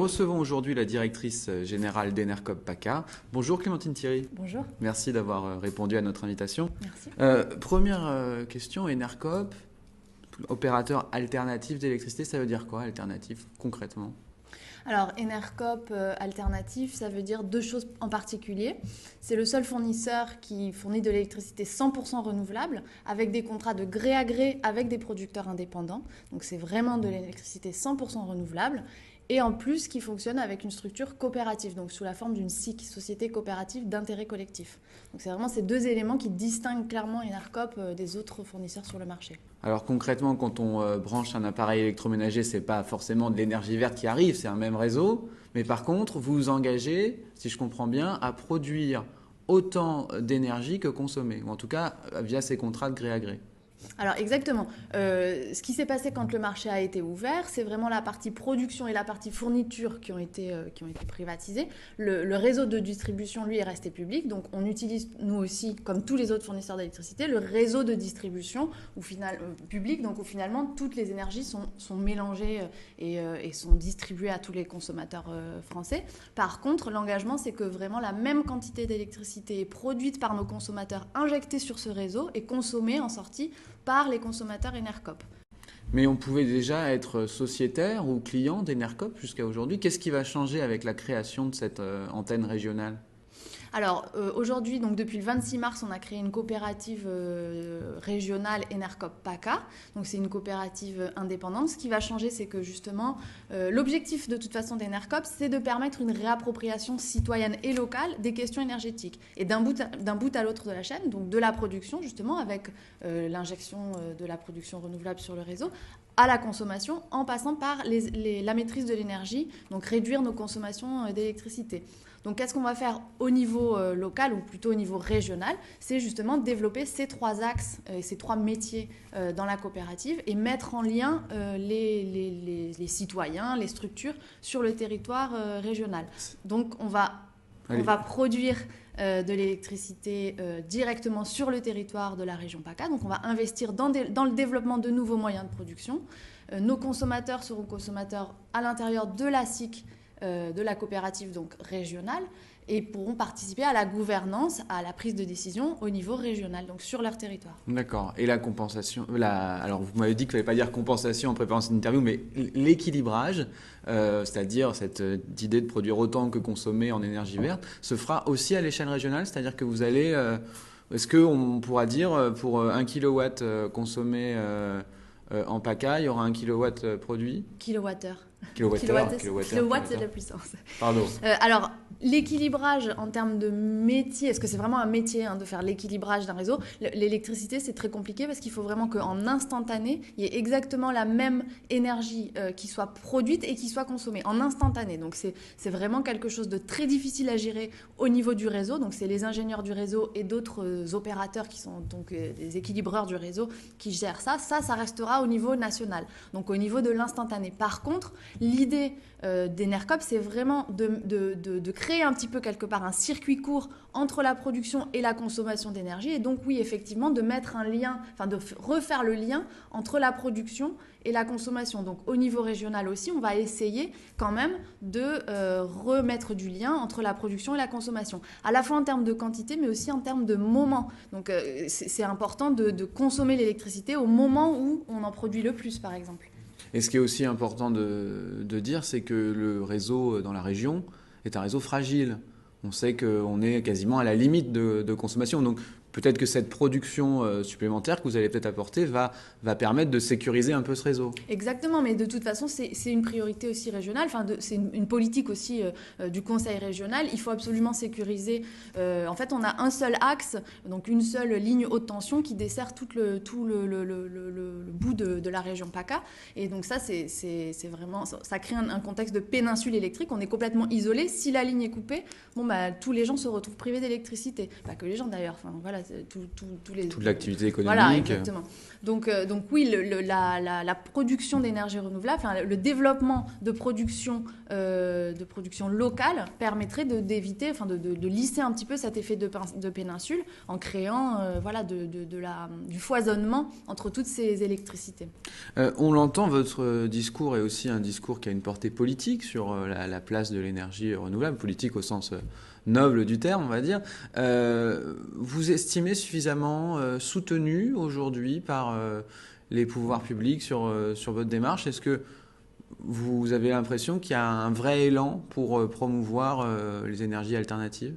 recevons aujourd'hui la directrice générale d'Enercop PACA. Bonjour Clémentine Thierry. Bonjour. Merci d'avoir répondu à notre invitation. Merci. Première question, Enercop, opérateur alternatif d'électricité, ça veut dire quoi, alternatif, concrètement ? Alors, Enercop alternatif, ça veut dire deux choses en particulier. C'est le seul fournisseur qui fournit de l'électricité 100% renouvelable, avec des contrats de gré à gré avec des producteurs indépendants. Donc, c'est vraiment de l'électricité 100% renouvelable. Et en plus, qui fonctionne avec une structure coopérative, donc sous la forme d'une SIC, Société coopérative d'intérêt collectif. Donc c'est vraiment ces deux éléments qui distinguent clairement Enercop des autres fournisseurs sur le marché. Alors concrètement, quand on branche un appareil électroménager, ce n'est pas forcément de l'énergie verte qui arrive, c'est un même réseau. Mais par contre, vous vous engagez, si je comprends bien, à produire autant d'énergie que consommer, ou en tout cas via ces contrats de gré à gré. Alors exactement. Ce qui s'est passé quand le marché a été ouvert, c'est vraiment la partie production et la partie fourniture qui ont été privatisées. Le réseau de distribution, lui, est resté public. Donc on utilise, nous aussi, comme tous les autres fournisseurs d'électricité, le réseau de distribution public, donc où finalement toutes les énergies sont mélangées et sont distribuées à tous les consommateurs français. Par contre, l'engagement, c'est que vraiment la même quantité d'électricité est produite par nos consommateurs, injectée sur ce réseau et consommée en sortie par les consommateurs Enercop. Mais on pouvait déjà être sociétaire ou client d'Enercop jusqu'à aujourd'hui. Qu'est-ce qui va changer avec la création de cette antenne régionale ? Alors aujourd'hui, donc depuis le 26 mars, on a créé une coopérative régionale Enercop PACA. Donc c'est une coopérative indépendante. Ce qui va changer, c'est que justement, l'objectif de toute façon d'Enercop, c'est de permettre une réappropriation citoyenne et locale des questions énergétiques. Et d'un bout à l'autre de la chaîne, donc de la production justement, avec l'injection de la production renouvelable sur le réseau, à la consommation, en passant par la maîtrise de l'énergie, donc réduire nos consommations d'électricité. Donc, qu'est-ce qu'on va faire au niveau local ou plutôt au niveau régional ? C'est justement développer ces trois axes et ces trois métiers dans la coopérative et mettre en lien les citoyens, les structures sur le territoire régional. Donc, on va produire de l'électricité directement sur le territoire de la région PACA. Donc, on va investir dans le développement de nouveaux moyens de production. Nos consommateurs seront consommateurs à l'intérieur de la SIC de la coopérative donc régionale et pourront participer à la gouvernance, à la prise de décision au niveau régional, donc sur leur territoire. D'accord. Et la compensation, alors vous m'avez dit qu'il ne fallait pas dire compensation en préparant cette interview, mais l'équilibrage, c'est-à-dire cette idée de produire autant que consommer en énergie verte, se fera aussi à l'échelle régionale, c'est-à-dire que vous allez, est-ce qu'on pourra dire pour 1 kilowatt consommé en PACA, il y aura 1 kilowatt produit ? Kilowattheure. Kilowatt, c'est de la puissance. Pardon. Alors, l'équilibrage en termes de métier, est-ce que c'est vraiment un métier de faire l'équilibrage d'un réseau ? L'électricité, c'est très compliqué parce qu'il faut vraiment qu'en instantané, il y ait exactement la même énergie qui soit produite et qui soit consommée en instantané. Donc, c'est vraiment quelque chose de très difficile à gérer au niveau du réseau. Donc, c'est les ingénieurs du réseau et d'autres opérateurs qui sont donc des équilibreurs du réseau qui gèrent ça. Ça restera au niveau national, donc au niveau de l'instantané. Par contre, l'idée d'Enercop, c'est vraiment de créer un petit peu quelque part un circuit court entre la production et la consommation d'énergie. Et donc oui, effectivement, de mettre un lien, de refaire le lien entre la production et la consommation. Donc au niveau régional aussi, on va essayer quand même de remettre du lien entre la production et la consommation. À la fois en termes de quantité, mais aussi en termes de moment. Donc c'est important de consommer l'électricité au moment où on en produit le plus, par exemple. Et ce qui est aussi important de dire, c'est que le réseau dans la région est un réseau fragile. On sait qu'on est quasiment à la limite de consommation. Donc peut-être que cette production supplémentaire que vous allez peut-être apporter va permettre de sécuriser un peu ce réseau. Exactement, mais de toute façon, c'est une priorité aussi régionale, c'est une politique aussi du Conseil régional. Il faut absolument sécuriser. En fait, on a un seul axe, donc une seule ligne haute tension qui dessert tout le bout de la région PACA. Et donc ça, c'est vraiment, ça crée un contexte de péninsule électrique. On est complètement isolé. Si la ligne est coupée, tous les gens se retrouvent privés d'électricité. Pas que les gens d'ailleurs. Voilà, toute l'activité économique. Voilà, exactement. Donc oui, la production d'énergie renouvelable, le développement de production locale permettrait d'éviter, de lisser un petit peu cet effet de péninsule en créant du foisonnement entre toutes ces électricités. On l'entend, votre discours est aussi un discours qui a une portée politique sur la place de l'énergie renouvelable, politique au sens noble du terme, on va dire. Vous estimez suffisamment soutenu aujourd'hui par les pouvoirs publics sur votre démarche? Est-ce que vous avez l'impression qu'il y a un vrai élan pour promouvoir les énergies alternatives?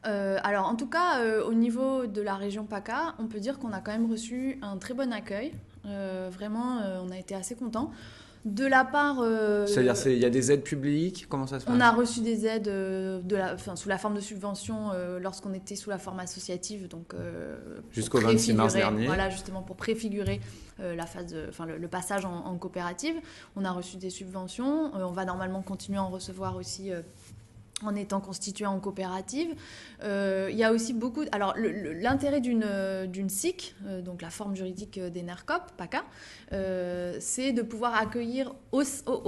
Alors en tout cas, au niveau de la région PACA, on peut dire qu'on a quand même reçu un très bon accueil. Vraiment, on a été assez contents. De la part... C'est-à-dire, il y a des aides publiques? Comment ça se passe? On a reçu des aides sous la forme de subventions lorsqu'on était sous la forme associative. Donc, jusqu'au 26 mars dernier. Voilà, justement, pour préfigurer le passage en coopérative. On a reçu des subventions. On va normalement continuer à en recevoir aussi... en étant constitué en coopérative. Il y a aussi beaucoup... Alors, l'intérêt d'une SIC, donc la forme juridique d'Enercop, PACA, c'est de pouvoir accueillir au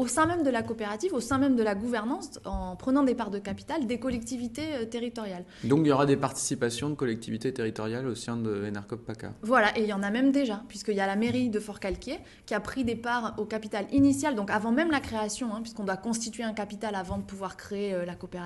sein même de la coopérative, au sein même de la gouvernance, en prenant des parts de capital, des collectivités territoriales. Donc, il y aura des participations de collectivités territoriales au sein de Enercop PACA. Voilà, et il y en a même déjà, puisqu'il y a la mairie de Forcalquier qui a pris des parts au capital initial, donc avant même la création, puisqu'on doit constituer un capital avant de pouvoir créer la coopérative.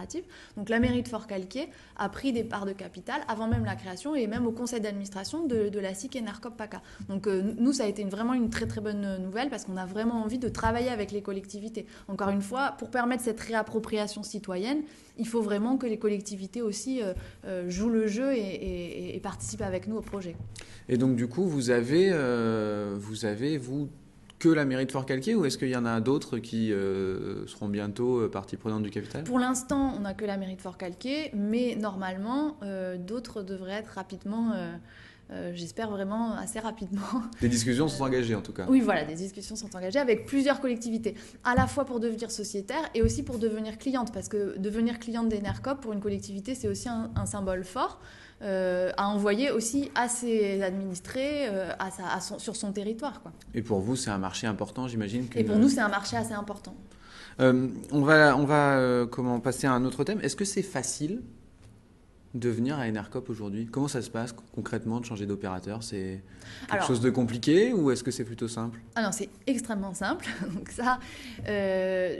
Donc la mairie de Forcalquier a pris des parts de capital avant même la création et même au conseil d'administration de la SIC Enercop PACA. Donc nous, ça a été vraiment une très très bonne nouvelle parce qu'on a vraiment envie de travailler avec les collectivités. Encore une fois, pour permettre cette réappropriation citoyenne, il faut vraiment que les collectivités aussi jouent le jeu et participent avec nous au projet. Et donc du coup, vous avez que la mairie de Forcalquier ou est-ce qu'il y en a d'autres qui seront bientôt partie prenante du capital? Pour l'instant, on n'a que la mairie de Forcalquier, mais normalement, d'autres devraient être rapidement, j'espère vraiment assez rapidement. Des discussions sont engagées en tout cas. Oui, voilà, des discussions sont engagées avec plusieurs collectivités, à la fois pour devenir sociétaire et aussi pour devenir cliente, parce que devenir cliente d'Enercop pour une collectivité, c'est aussi un symbole fort. À envoyer aussi à ses administrés sur son territoire, quoi. Et pour vous, c'est un marché important, j'imagine. Et pour nous, c'est un marché assez important. On va passer à un autre thème. Est-ce que c'est facile de venir à Enercop aujourd'hui? Comment ça se passe concrètement de changer d'opérateur? C'est quelque chose de compliqué ou est-ce que c'est plutôt simple? Alors c'est extrêmement simple. Donc ça,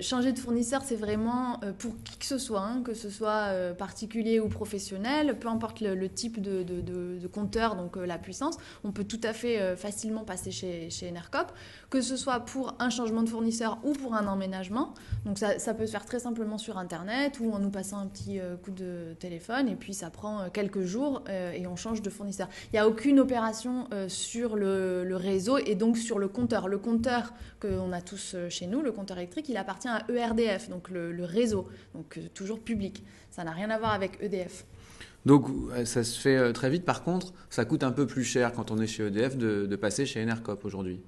changer de fournisseur, c'est vraiment pour qui que ce soit, que ce soit particulier ou professionnel, peu importe le type de compteur, donc la puissance, on peut tout à fait facilement passer chez Enercop, que ce soit pour un changement de fournisseur ou pour un emménagement. Donc ça peut se faire très simplement sur Internet ou en nous passant un petit coup de téléphone et puis ça prend quelques jours et on change de fournisseur. Il n'y a aucune opération sur le réseau et donc sur le compteur. Le compteur qu'on a tous chez nous, le compteur électrique, il appartient à ERDF, donc le réseau, donc toujours public. Ça n'a rien à voir avec EDF. Donc ça se fait très vite. Par contre, ça coûte un peu plus cher quand on est chez EDF de passer chez Enercop aujourd'hui.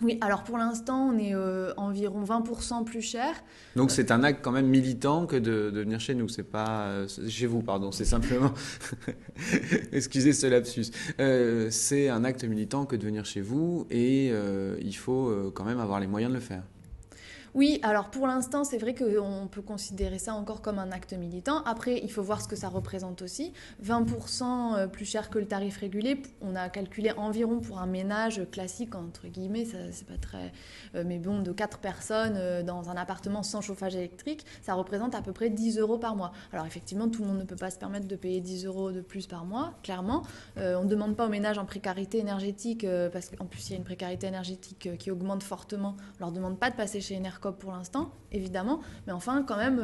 Oui, alors pour l'instant, on est environ 20% plus cher. Donc c'est un acte quand même militant que de venir chez nous. C'est pas chez vous, pardon. C'est simplement, excusez ce lapsus. C'est un acte militant que de venir chez vous et il faut quand même avoir les moyens de le faire. Oui, alors pour l'instant, c'est vrai qu'on peut considérer ça encore comme un acte militant. Après, il faut voir ce que ça représente aussi. 20% plus cher que le tarif régulé, on a calculé environ pour un ménage classique, entre guillemets, ça c'est pas très... mais bon, de 4 personnes dans un appartement sans chauffage électrique, ça représente à peu près 10 € par mois. Alors effectivement, tout le monde ne peut pas se permettre de payer 10 € de plus par mois, clairement. On ne demande pas aux ménages en précarité énergétique, parce qu'en plus il y a une précarité énergétique qui augmente fortement. On ne leur demande pas de passer chez Enercop pour l'instant, évidemment, mais enfin, quand même,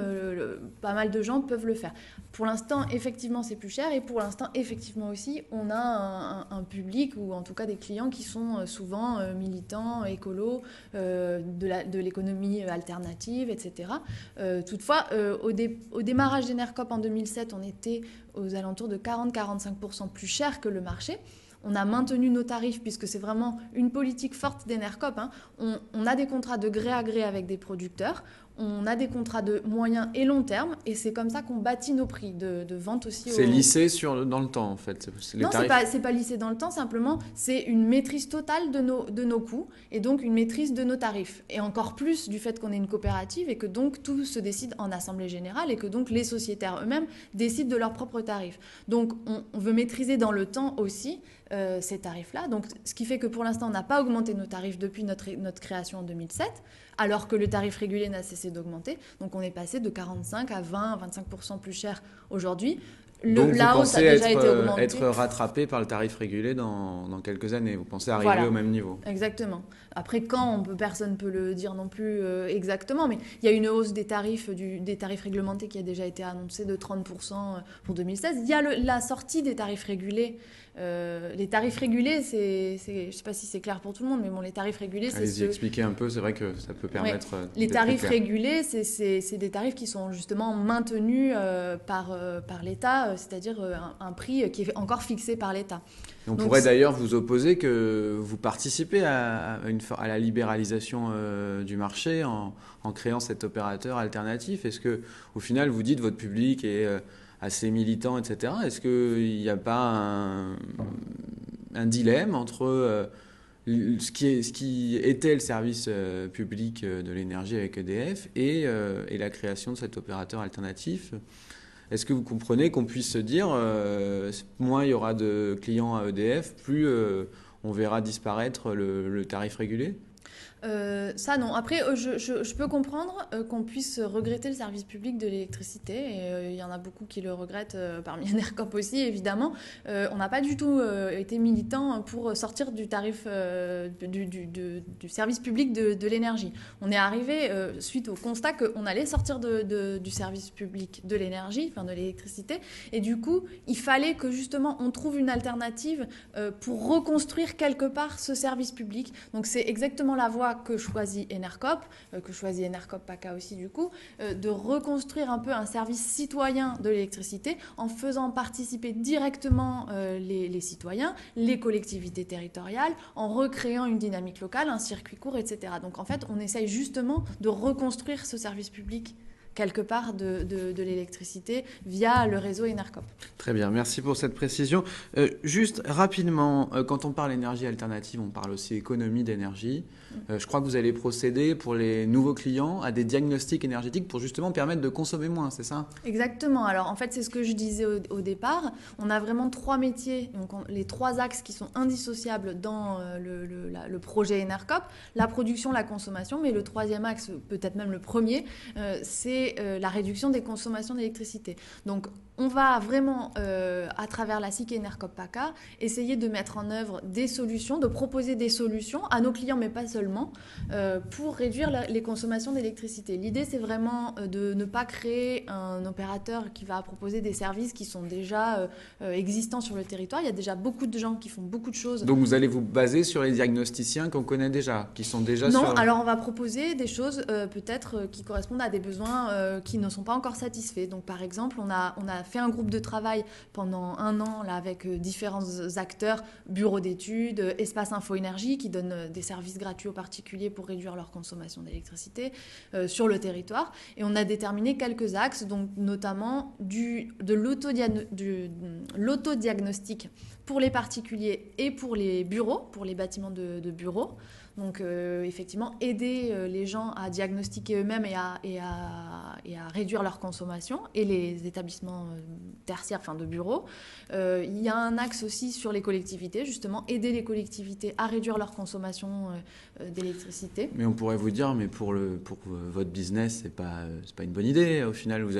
pas mal de gens peuvent le faire. Pour l'instant, effectivement, c'est plus cher et pour l'instant, effectivement aussi, on a un public ou en tout cas des clients qui sont souvent militants, écolos, de l'économie alternative, etc. Toutefois, au démarrage d'Enercop en 2007, on était aux alentours de 40-45% plus cher que le marché. On a maintenu nos tarifs puisque c'est vraiment une politique forte d'Enercop. On a des contrats de gré à gré avec des producteurs. on a des contrats de moyen et long terme, et c'est comme ça qu'on bâtit nos prix de vente aussi. C'est lissé dans le temps, en fait. Non, c'est pas lissé dans le temps, simplement, c'est une maîtrise totale de nos coûts, et donc une maîtrise de nos tarifs. Et encore plus du fait qu'on est une coopérative, et que donc tout se décide en assemblée générale, et que donc les sociétaires eux-mêmes décident de leurs propres tarifs. Donc on veut maîtriser dans le temps aussi ces tarifs-là. Donc, ce qui fait que pour l'instant, on n'a pas augmenté nos tarifs depuis notre création en 2007, alors que le tarif régulé n'a cessé d'augmenter. Donc, on est passé de 45 à 20, 25% plus cher aujourd'hui. Donc, la hausse a déjà été augmentée. Être rattrapé par le tarif régulé dans quelques années. Vous pensez arriver au même niveau. Exactement. Après, quand personne ne peut le dire non plus exactement, mais il y a une hausse des tarifs réglementés qui a déjà été annoncée de 30% pour 2016. Il y a la sortie des tarifs régulés. Les tarifs régulés, je ne sais pas si c'est clair pour tout le monde, mais bon, les tarifs régulés, c'est... Allez-y, expliquez un peu, c'est vrai que ça peut permettre... Ouais. Les tarifs régulés, c'est des tarifs qui sont justement maintenus par l'État, c'est-à-dire un prix qui est encore fixé par l'État. On pourrait d'ailleurs vous opposer que vous participez à la libéralisation du marché en créant cet opérateur alternatif. Est-ce que, au final, vous dites votre public est assez militant, etc. Est-ce qu'il n'y a pas un dilemme entre ce qui était le service public de l'énergie avec EDF et la création de cet opérateur alternatif ? Est-ce que vous comprenez qu'on puisse se dire, moins il y aura de clients à EDF, plus on verra disparaître le tarif régulé ? Ça non. Après, je peux comprendre qu'on puisse regretter le service public de l'électricité. Et il y en a beaucoup qui le regrettent, parmi ENERCOP aussi, évidemment. On n'a pas du tout été militant pour sortir du tarif du service public de l'énergie. On est arrivé suite au constat qu'on allait sortir du service public de l'énergie, enfin de l'électricité. Et du coup, il fallait que justement on trouve une alternative pour reconstruire quelque part ce service public. Donc c'est exactement la voie que choisit ENERCOP, PACA aussi du coup, de reconstruire un peu un service citoyen de l'électricité en faisant participer directement les citoyens, les collectivités territoriales, en recréant une dynamique locale, un circuit court, etc. Donc en fait, on essaye justement de reconstruire ce service public quelque part de l'électricité via le réseau ENERCOP. Très bien, merci pour cette précision. Juste rapidement, quand on parle énergie alternative, on parle aussi économie d'énergie. Je crois que vous allez procéder pour les nouveaux clients à des diagnostics énergétiques pour justement permettre de consommer moins, c'est ça ? Exactement. Alors en fait, c'est ce que je disais au départ. On a vraiment 3 métiers, donc les 3 axes qui sont indissociables dans le projet ENERCOP, la production, la consommation, mais le 3e axe, peut-être même le premier, c'est la réduction des consommations d'électricité. Donc on va vraiment, à travers la SIC ENERCOP PACA, essayer de mettre en œuvre des solutions, de proposer des solutions à nos clients, mais pas seulement, pour réduire les consommations d'électricité. L'idée, c'est vraiment de ne pas créer un opérateur qui va proposer des services qui sont déjà existants sur le territoire. Il y a déjà beaucoup de gens qui font beaucoup de choses. Donc vous allez vous baser sur les diagnosticiens qu'on connaît déjà, qui sont déjà Non, alors on va proposer des choses peut-être qui correspondent à des besoins qui ne sont pas encore satisfaits. Donc par exemple, on a fait un groupe de travail pendant 1 an là, avec différents acteurs, bureaux d'études, Espace Info Énergie qui donnent des services gratuits aux particuliers pour réduire leur consommation d'électricité sur le territoire. Et on a déterminé quelques axes, donc notamment de l'autodiagnostic pour les particuliers et pour les bureaux, pour les bâtiments de bureaux. Donc effectivement, aider les gens à diagnostiquer eux-mêmes et à réduire leur consommation, et les établissements tertiaires, enfin de bureaux. Il y a un axe aussi sur les collectivités, justement, aider les collectivités à réduire leur consommation d'électricité. Mais on pourrait vous dire, mais pour votre business, c'est pas une bonne idée. Au final, vous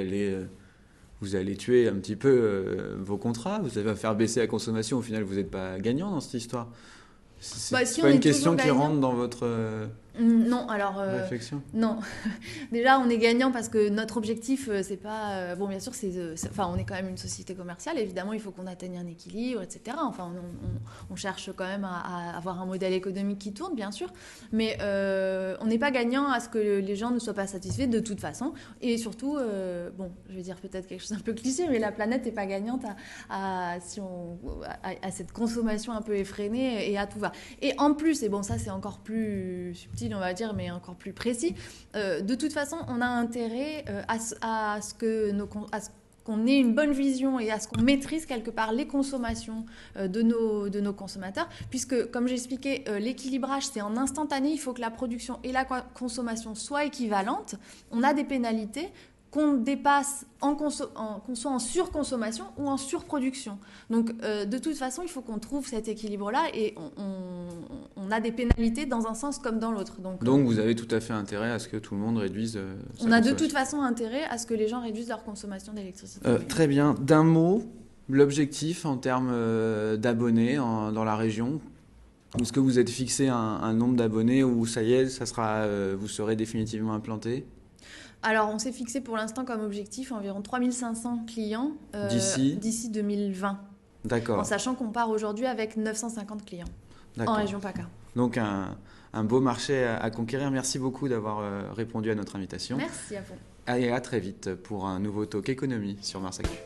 allez tuer un petit peu vos contrats, vous allez faire baisser la consommation, au final, vous n'êtes pas gagnant dans cette histoire. C'est pas une question qui rentre dans votre non, alors réflexion. Non, déjà on est gagnant parce que notre objectif c'est pas bon, bien sûr enfin on est quand même une société commerciale, évidemment il faut qu'on atteigne un équilibre, etc. Enfin on cherche quand même à avoir un modèle économique qui tourne, bien sûr, mais on n'est pas gagnant à ce que les gens ne soient pas satisfaits de toute façon, et surtout bon, je vais dire peut-être quelque chose un peu cliché, mais la planète n'est pas gagnante à cette consommation un peu effrénée et à tout va. Et en plus, et bon ça c'est encore plus subtil, subtil, on va dire, mais encore plus précis. De toute façon, on a intérêt à ce qu'on ait une bonne vision et à ce qu'on maîtrise quelque part les consommations de nos consommateurs, puisque, comme j'expliquais, l'équilibrage, c'est en instantané, il faut que la production et la consommation soient équivalentes. On a des pénalités qu'on dépasse qu'on soit en surconsommation ou en surproduction. Donc, de toute façon, il faut qu'on trouve cet équilibre-là et on a des pénalités dans un sens comme dans l'autre. Donc vous avez tout à fait intérêt à ce que tout le monde réduise sa On a de consommation. toute façon intérêt à ce que les gens réduisent leur consommation d'électricité. Très bien. D'un mot, l'objectif en termes d'abonnés dans la région, est-ce que vous êtes fixé un nombre d'abonnés ou ça y est, vous serez définitivement implanté? Alors, on s'est fixé pour l'instant comme objectif environ 3500 clients d'ici 2020. D'accord. En sachant qu'on part aujourd'hui avec 950 clients en région PACA. Donc, un beau marché à conquérir. Merci beaucoup d'avoir répondu à notre invitation. Merci à vous. Et à très vite pour un nouveau talk économie sur Mars Actu.